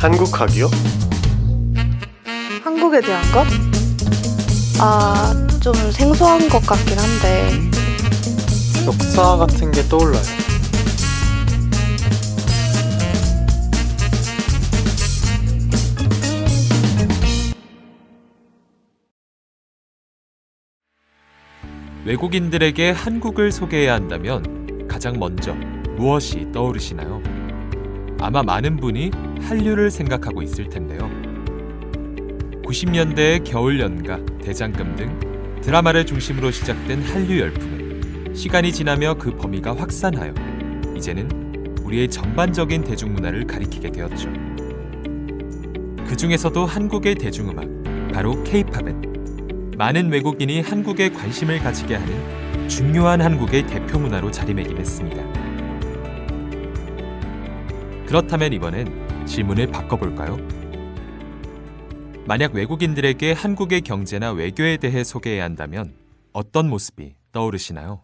한국학이요? 한국에 대한 것? 좀 생소한 것 같긴 한데. 역사 같은 게 떠올라요. 외국인들에게 한국을 소개해야 한다면 가장 먼저 무엇이 떠오르시나요? 아마 많은 분이 한류를 생각하고 있을 텐데요. 90년대의 겨울연가, 대장금 등 드라마를 중심으로 시작된 한류 열풍은 시간이 지나며 그 범위가 확산하여 이제는 우리의 전반적인 대중문화를 가리키게 되었죠. 그 중에서도 한국의 대중음악, 바로 K-팝은 많은 외국인이 한국에 관심을 가지게 하는 중요한 한국의 대표 문화로 자리매김했습니다. 그렇다면 이번엔 질문을 바꿔볼까요? 만약 외국인들에게 한국의 경제나 외교에 대해 소개해야 한다면 어떤 모습이 떠오르시나요?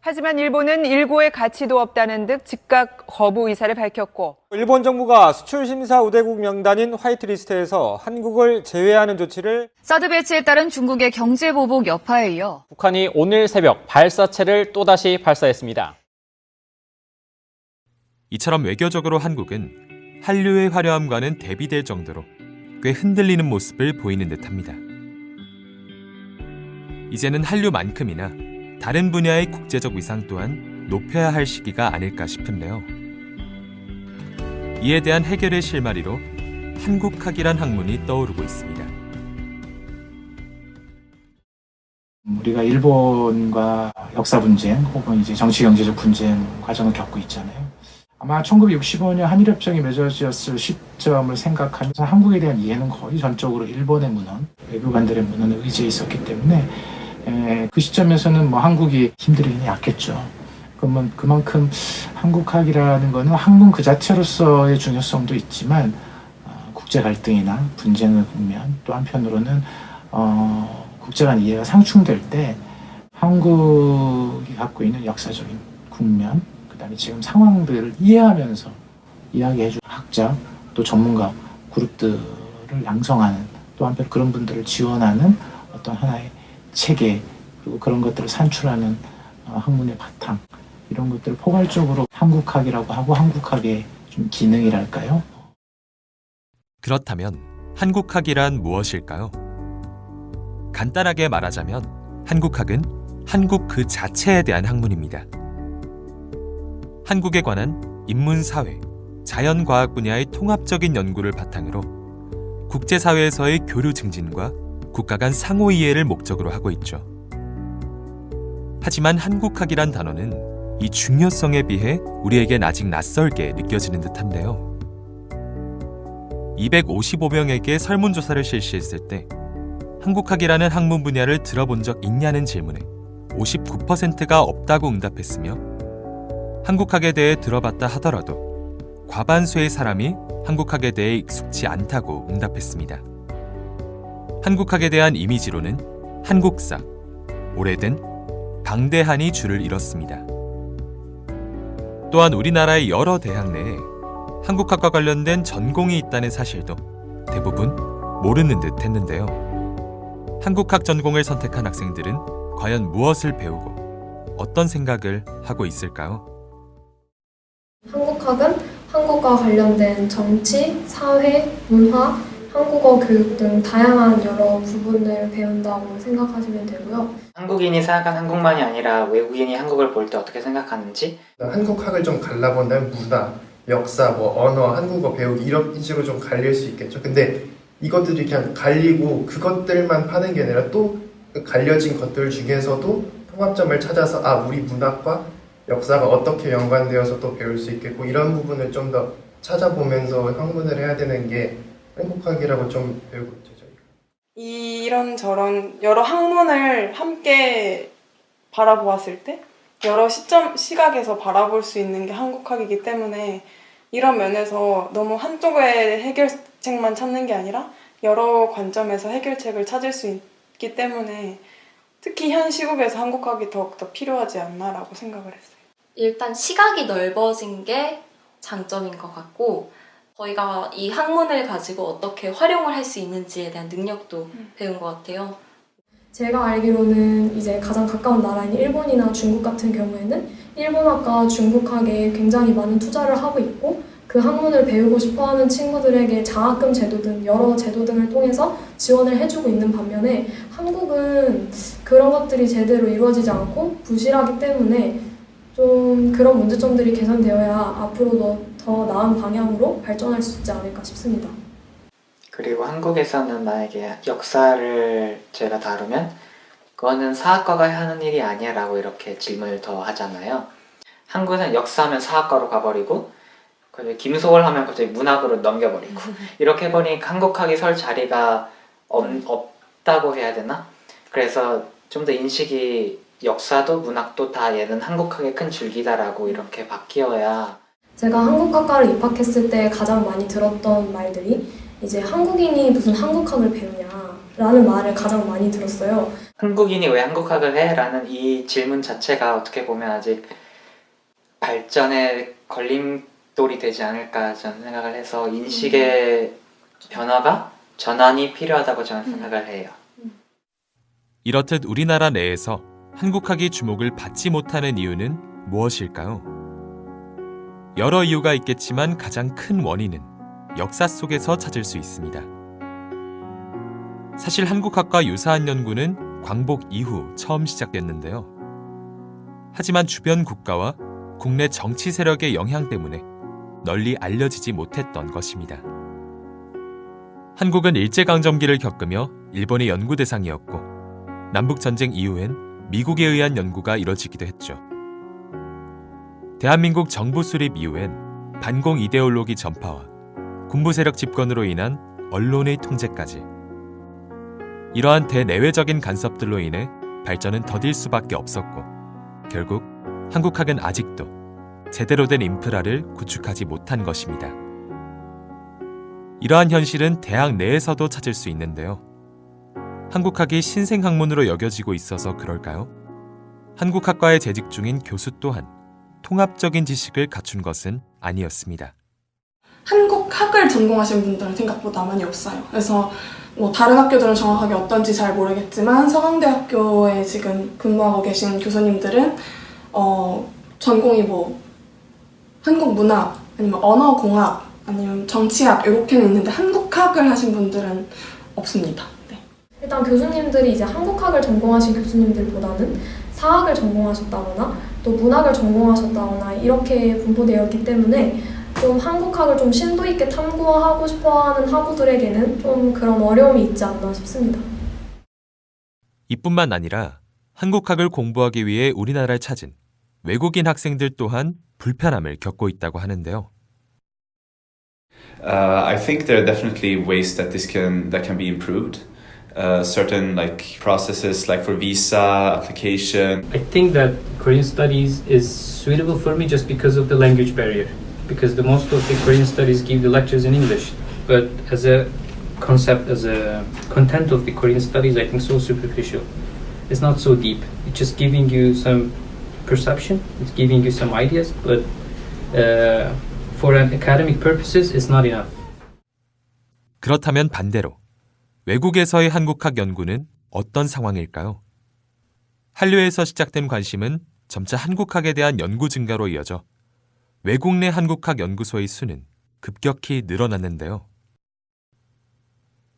하지만 일본은 일고의 가치도 없다는 듯 즉각 거부 의사를 밝혔고 일본 정부가 수출 심사 우대국 명단인 화이트리스트에서 한국을 제외하는 조치를 사드 배치에 따른 중국의 경제 보복 여파에 이어 북한이 오늘 새벽 발사체를 또다시 발사했습니다. 이처럼 외교적으로 한국은 한류의 화려함과는 대비될 정도로 꽤 흔들리는 모습을 보이는 듯합니다. 이제는 한류만큼이나 다른 분야의 국제적 위상 또한 높여야 할 시기가 아닐까 싶은데요. 이에 대한 해결의 실마리로 한국학이란 학문이 떠오르고 있습니다. 우리가 일본과 역사 분쟁 혹은 이제 정치 경제적 분쟁 과정을 겪고 있잖아요. 아마 1965년 한일협정이 맺어졌을 시점을 생각하면서 한국에 대한 이해는 거의 전적으로 일본의 문헌, 외교관들의 문헌에 의지해 있었기 때문에 그 시점에서는 한국이 힘들긴 약했죠. 그러면 그만큼 한국학이라는 거는 학문 그 자체로서의 중요성도 있지만 국제 갈등이나 분쟁의 국면 또 한편으로는 국제 간 이해가 상충될 때 한국이 갖고 있는 역사적인 국면 그다음에 지금 상황들을 이해하면서 이야기해준 학자 또 전문가 그룹들을 양성하는 또 한편 그런 분들을 지원하는 어떤 하나의 체계 그리고 그런 것들을 산출하는 학문의 바탕 이런 것들을 포괄적으로 한국학이라고 하고 한국학의 좀 기능이랄까요? 그렇다면 한국학이란 무엇일까요? 간단하게 말하자면 한국학은 한국 그 자체에 대한 학문입니다. 한국에 관한 인문사회, 자연과학 분야의 통합적인 연구를 바탕으로 국제사회에서의 교류 증진과 국가 간 상호 이해를 목적으로 하고 있죠. 하지만 한국학이란 단어는 이 중요성에 비해 우리에겐 아직 낯설게 느껴지는 듯한데요. 255명에게 설문조사를 실시했을 때 한국학이라는 학문 분야를 들어본 적 있냐는 질문에 59%가 없다고 응답했으며 한국학에 대해 들어봤다 하더라도 과반수의 사람이 한국학에 대해 익숙지 않다고 응답했습니다. 한국학에 대한 이미지로는 한국사, 오래된, 방대한이 줄을 이뤘습니다. 또한 우리나라의 여러 대학 내에 한국학과 관련된 전공이 있다는 사실도 대부분 모르는 듯 했는데요. 한국학 전공을 선택한 학생들은 과연 무엇을 배우고 어떤 생각을 하고 있을까요? 한국학은 한국과 관련된 정치, 사회, 문화, 한국어 교육 등 다양한 여러 부분을 배운다고 생각하시면 되고요. 한국인이 생각한 한국만이 아니라 외국인이 한국을 볼 때 어떻게 생각하는지 한국학을 좀 갈라본다면 문화, 역사, 언어, 한국어 배우기 이런 식으로 좀 갈릴 수 있겠죠. 근데 이것들이 그냥 갈리고 그것들만 파는 게 아니라 또 갈려진 것들 중에서도 통합점을 찾아서 우리 문학과 역사가 어떻게 연관되어서 또 배울 수 있겠고 이런 부분을 좀 더 찾아보면서 학문을 해야 되는 게 한국학이라고 좀 배우고 있죠. 저희가. 이런저런 여러 학문을 함께 바라보았을 때 여러 시각에서 바라볼 수 있는 게 한국학이기 때문에 이런 면에서 너무 한쪽의 해결책만 찾는 게 아니라 여러 관점에서 해결책을 찾을 수 있기 때문에 특히 현 시국에서 한국학이 더욱더 필요하지 않나라고 생각을 했어요. 일단 시각이 넓어진 게 장점인 것 같고 저희가 이 학문을 가지고 어떻게 활용을 할 수 있는지에 대한 능력도 배운 것 같아요. 제가 알기로는 이제 가장 가까운 나라인 일본이나 중국 같은 경우에는 일본학과 중국학에 굉장히 많은 투자를 하고 있고 그 학문을 배우고 싶어하는 친구들에게 장학금 제도 등 여러 제도 등을 통해서 지원을 해주고 있는 반면에 한국은 그런 것들이 제대로 이루어지지 않고 부실하기 때문에 좀 그런 문제점들이 개선되어야 앞으로도 더 나은 방향으로 발전할 수 있지 않을까 싶습니다. 그리고 한국에서는 만약에 역사를 제가 다루면 그거는 사학과가 하는 일이 아니야 라고 이렇게 질문을 더 하잖아요. 한국은 역사하면 사학과로 가버리고 김소월 하면 갑자기 문학으로 넘겨버리고 이렇게 해버리니까 한국학이 설 자리가 없다고 해야 되나? 그래서 좀 더 인식이 역사도 문학도 다 얘는 한국학의 큰 줄기다라고 이렇게 바뀌어야. 제가 한국학과를 입학했을 때 가장 많이 들었던 말들이 이제 한국인이 무슨 한국학을 배우냐라는 말을 가장 많이 들었어요. 한국인이 왜 한국학을 해? 라는 이 질문 자체가 어떻게 보면 아직 발전의 걸림돌이 되지 않을까 저는 생각을 해서 인식의 변화가 전환이 필요하다고 저는 생각을 해요. 이렇듯 우리나라 내에서 한국학이 주목을 받지 못하는 이유는 무엇일까요? 여러 이유가 있겠지만 가장 큰 원인은 역사 속에서 찾을 수 있습니다. 사실 한국학과 유사한 연구는 광복 이후 처음 시작됐는데요. 하지만 주변 국가와 국내 정치 세력의 영향 때문에 널리 알려지지 못했던 것입니다. 한국은 일제강점기를 겪으며 일본의 연구 대상이었고 남북전쟁 이후엔 미국에 의한 연구가 이뤄지기도 했죠. 대한민국 정부 수립 이후엔 반공 이데올로기 전파와 군부 세력 집권으로 인한 언론의 통제까지 이러한 대내외적인 간섭들로 인해 발전은 더딜 수밖에 없었고 결국 한국학은 아직도 제대로 된 인프라를 구축하지 못한 것입니다. 이러한 현실은 대학 내에서도 찾을 수 있는데요. 한국학이 신생학문으로 여겨지고 있어서 그럴까요? 한국학과에 재직 중인 교수 또한 통합적인 지식을 갖춘 것은 아니었습니다. 한국학을 전공하신 분들은 생각보다 많이 없어요. 그래서 뭐 다른 학교들은 정확하게 어떤지 잘 모르겠지만 서강대학교에 지금 근무하고 계신 교수님들은 전공이 뭐 한국문학 아니면 언어공학 아니면 정치학 이렇게는 있는데 한국학을 하신 분들은 없습니다. 네. 일단 교수님들이 이제 한국학을 전공하신 교수님들보다는 사학을 전공하셨다거나 또 문학을 전공하셨다거나 이렇게 분포되어 있기 때문에 좀 한국학을 좀 심도 있게 탐구하고 싶어하는 학우들에게는 좀 그런 어려움이 있지 않나 싶습니다. 이뿐만 아니라 한국학을 공부하기 위해 우리나라를 찾은 외국인 학생들 또한 불편함을 겪고 있다고 하는데요. I think there are definitely ways that can be improved. Certain like processes like for visa application. I think that Korean studies is suitable for me just because of the language barrier. Because the most of the Korean studies give the lectures in English. But as a concept, as a content of the Korean studies, I think so superficial. It's not so deep. It's just giving you some perception. It's giving you some ideas. But for academic purposes, it's not enough. 그렇다면 반대로 외국에서의 한국학 연구는 어떤 상황일까요? 한류에서 시작된 관심은 점차 한국학에 대한 연구 증가로 이어져 외국 내 한국학 연구소의 수는 급격히 늘어났는데요.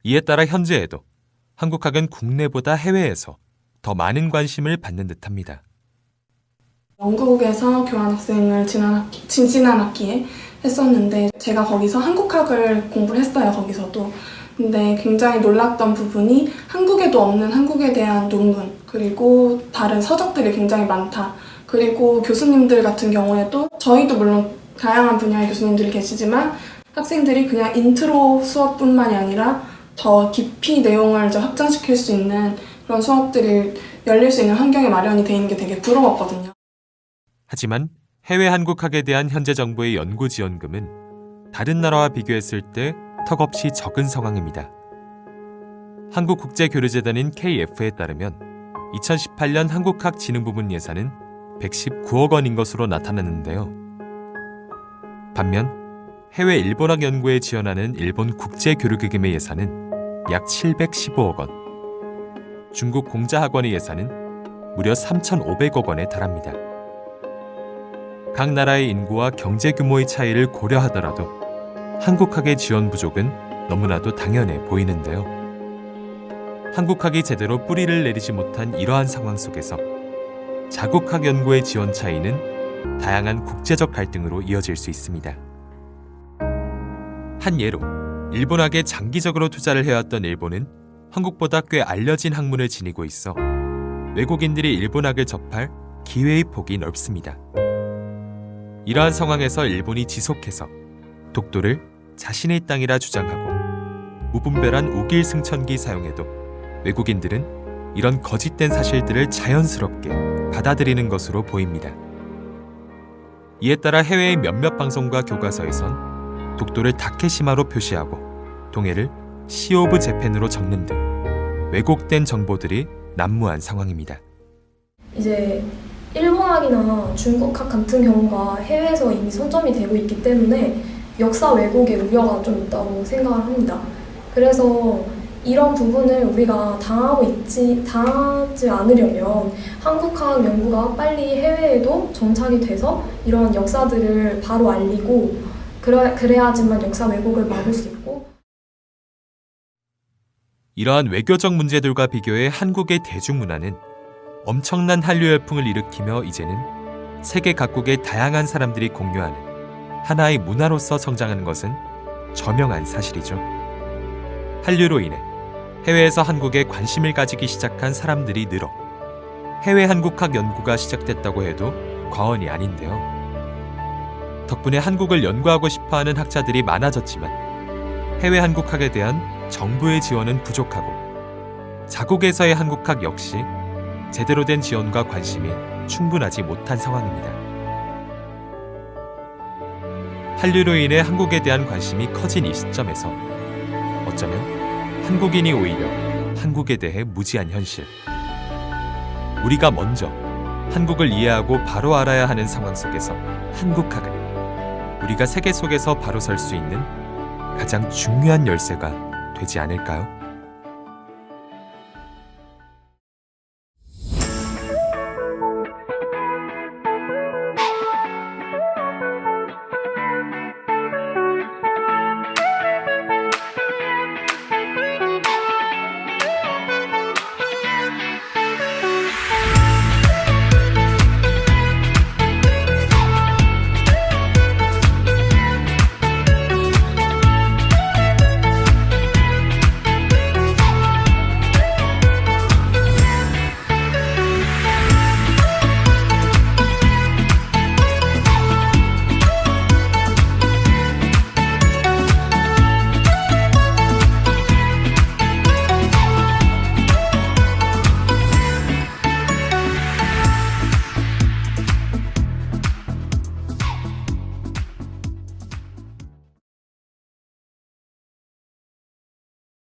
이에 따라 현재에도 한국학은 국내보다 해외에서 더 많은 관심을 받는 듯합니다. 영국에서 교환학생을 지난 학기에 했었는데 제가 거기서 한국학을 공부를 했어요. 거기서도. 근데 굉장히 놀랐던 부분이 한국에도 없는 한국에 대한 논문 그리고 다른 서적들이 굉장히 많다. 그리고 교수님들 같은 경우에도 저희도 물론 다양한 분야의 교수님들이 계시지만 학생들이 그냥 인트로 수업뿐만이 아니라 더 깊이 내용을 확장시킬 수 있는 그런 수업들이 열릴 수 있는 환경이 마련이 돼 있는 게 되게 부러웠거든요. 하지만 해외 한국학에 대한 현재 정부의 연구 지원금은 다른 나라와 비교했을 때 턱없이 적은 상황입니다. 한국국제교류재단인 KF에 따르면 2018년 한국학 진흥 부문 예산은 119억 원인 것으로 나타났는데요. 반면 해외 일본학 연구에 지원하는 일본 국제교류기금의 예산은 약 715억 원, 중국 공자학원의 예산은 무려 3,500억 원에 달합니다. 각 나라의 인구와 경제 규모의 차이를 고려하더라도 한국학의 지원 부족은 너무나도 당연해 보이는데요. 한국학이 제대로 뿌리를 내리지 못한 이러한 상황 속에서 자국학 연구의 지원 차이는 다양한 국제적 갈등으로 이어질 수 있습니다. 한 예로 일본학에 장기적으로 투자를 해왔던 일본은 한국보다 꽤 알려진 학문을 지니고 있어 외국인들이 일본학을 접할 기회의 폭이 넓습니다. 이러한 상황에서 일본이 지속해서 독도를 자신의 땅이라 주장하고 무분별한 우길승천기 사용에도 외국인들은 이런 거짓된 사실들을 자연스럽게 받아들이는 것으로 보입니다. 이에 따라 해외의 몇몇 방송과 교과서에선 독도를 다케시마로 표시하고 동해를 시 오브 재팬으로 적는 등 왜곡된 정보들이 난무한 상황입니다. 이제 일본학이나 중국학 같은 경우가 해외에서 이미 선점이 되고 있기 때문에 역사 왜곡의 우려가 좀 있다고 생각을 합니다. 그래서 이런 부분을 우리가 당하지 않으려면 한국학 연구가 빨리 해외에도 정착이 돼서 이런 역사들을 바로 알리고 그래야지만 역사 왜곡을 막을 수 있고. 이러한 외교적 문제들과 비교해 한국의 대중문화는 엄청난 한류 열풍을 일으키며 이제는 세계 각국의 다양한 사람들이 공유하는 하나의 문화로서 성장하는 것은 저명한 사실이죠. 한류로 인해 해외에서 한국에 관심을 가지기 시작한 사람들이 늘어 해외 한국학 연구가 시작됐다고 해도 과언이 아닌데요. 덕분에 한국을 연구하고 싶어하는 학자들이 많아졌지만 해외 한국학에 대한 정부의 지원은 부족하고 자국에서의 한국학 역시 제대로 된 지원과 관심이 충분하지 못한 상황입니다. 한류로 인해 한국에 대한 관심이 커진 이 시점에서 어쩌면 한국인이 오히려 한국에 대해 무지한 현실, 우리가 먼저 한국을 이해하고 바로 알아야 하는 상황 속에서 한국학은 우리가 세계 속에서 바로 설 수 있는 가장 중요한 열쇠가 되지 않을까요?